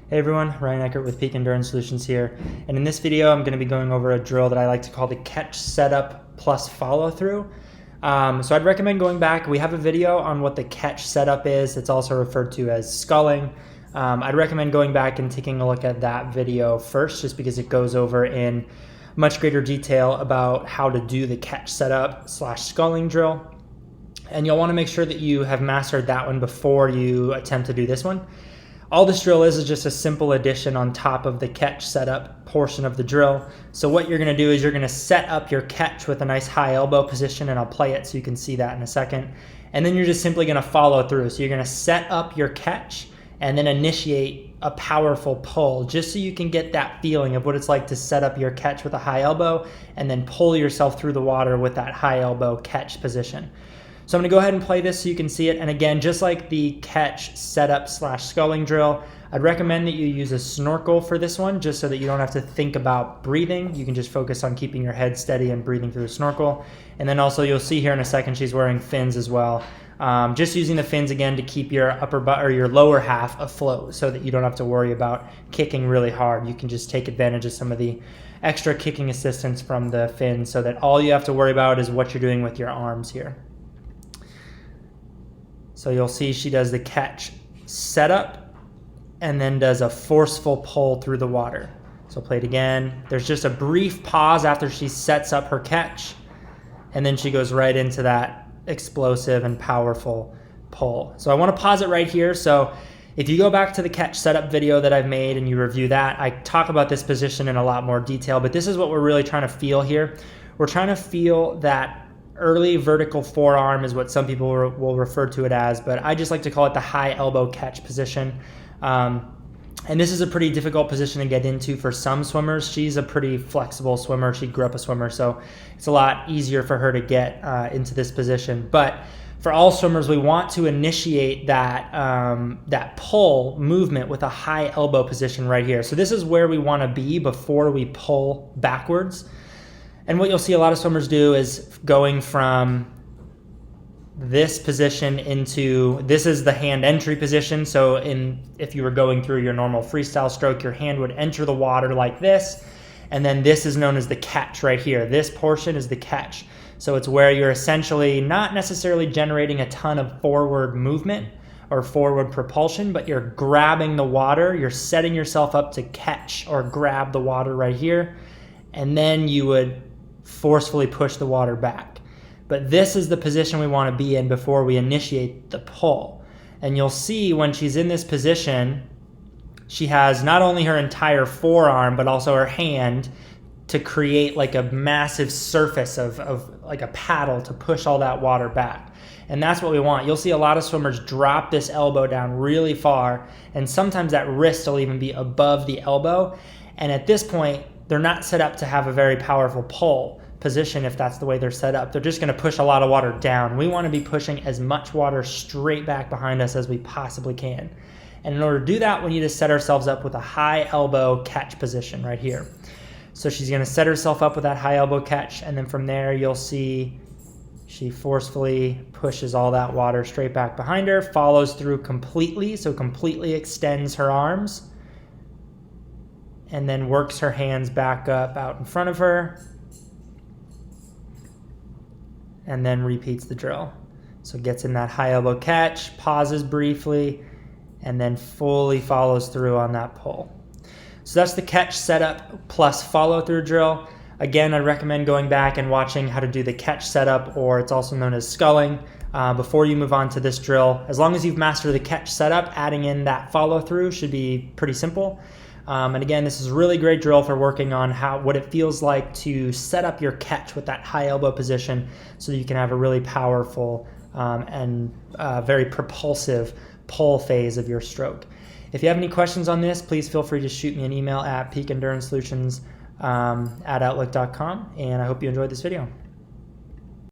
Hey everyone, Ryan Eckert with Peak Endurance Solutions here. And in this video, I'm going to be going over a drill that I like to call the catch setup plus follow through. So I'd recommend going back. We have a video on what the catch setup is. It's also referred to as sculling. I'd recommend going back and taking a look at that video first, just because it goes over in much greater detail about how to do the catch setup / sculling drill. And you'll want to make sure that you have mastered that one before you attempt to do this one. All this drill is just a simple addition on top of the catch setup portion of the drill. So what you're going to do is you're going to set up your catch with a nice high elbow position, and I'll play it so you can see that in a second. And then you're just simply going to follow through. So you're going to set up your catch and then initiate a powerful pull, just so you can get that feeling of what it's like to set up your catch with a high elbow and then pull yourself through the water with that high elbow catch position. So I'm going to go ahead and play this so you can see it. And again, just like the catch setup / sculling drill, I'd recommend that you use a snorkel for this one, just so that you don't have to think about breathing. You can just focus on keeping your head steady and breathing through the snorkel. And then also you'll see here in a second, she's wearing fins as well. Just using the fins again to keep your upper butt or your lower half afloat, so that you don't have to worry about kicking really hard. You can just take advantage of some of the extra kicking assistance from the fins, so that all you have to worry about is what you're doing with your arms here. So you'll see she does the catch setup and then does a forceful pull through the water. So play it again. There's just a brief pause after she sets up her catch, and then she goes right into that explosive and powerful pull. So I want to pause it right here. So if you go back to the catch setup video that I've made and you review that, I talk about this position in a lot more detail, but this is what we're really trying to feel here. We're trying to feel that early vertical forearm is what some people will refer to it as, but I just like to call it the high elbow catch position. And this is a pretty difficult position to get into for some swimmers. She's a pretty flexible swimmer. She grew up a swimmer, so it's a lot easier for her to get into this position. But for all swimmers, we want to initiate that, that pull movement with a high elbow position right here. So this is where we want to be before we pull backwards. And what you'll see a lot of swimmers do is going from this position into, this is the hand entry position. So if you were going through your normal freestyle stroke, your hand would enter the water like this. And then this is known as the catch right here. This portion is the catch. So it's where you're essentially not necessarily generating a ton of forward movement or forward propulsion, but you're grabbing the water. You're setting yourself up to catch or grab the water right here. And then you would forcefully push the water back. But this is the position we want to be in before we initiate the pull. And you'll see when she's in this position, she has not only her entire forearm, but also her hand to create like a massive surface of like a paddle to push all that water back. And that's what we want. You'll see a lot of swimmers drop this elbow down really far, and sometimes that wrist will even be above the elbow. And at this point, they're not set up to have a very powerful pull position. If that's the way they're set up, they're just going to push a lot of water down. We want to be pushing as much water straight back behind us as we possibly can. And in order to do that, we need to set ourselves up with a high elbow catch position right here. So she's going to set herself up with that high elbow catch, and then from there you'll see she forcefully pushes all that water straight back behind her, follows through completely, so completely extends her arms, and then works her hands back up out in front of her, and then repeats the drill. So gets in that high elbow catch, pauses briefly, and then fully follows through on that pull. So that's the catch setup plus follow through drill. Again, I recommend going back and watching how to do the catch setup, or it's also known as sculling, before you move on to this drill. As long as you've mastered the catch setup, adding in that follow through should be pretty simple. And again, this is a really great drill for working on what it feels like to set up your catch with that high elbow position, so that you can have a really powerful and very propulsive pull phase of your stroke. If you have any questions on this, please feel free to shoot me an email at peakenduranceSolutions@outlook.com, and I hope you enjoyed this video.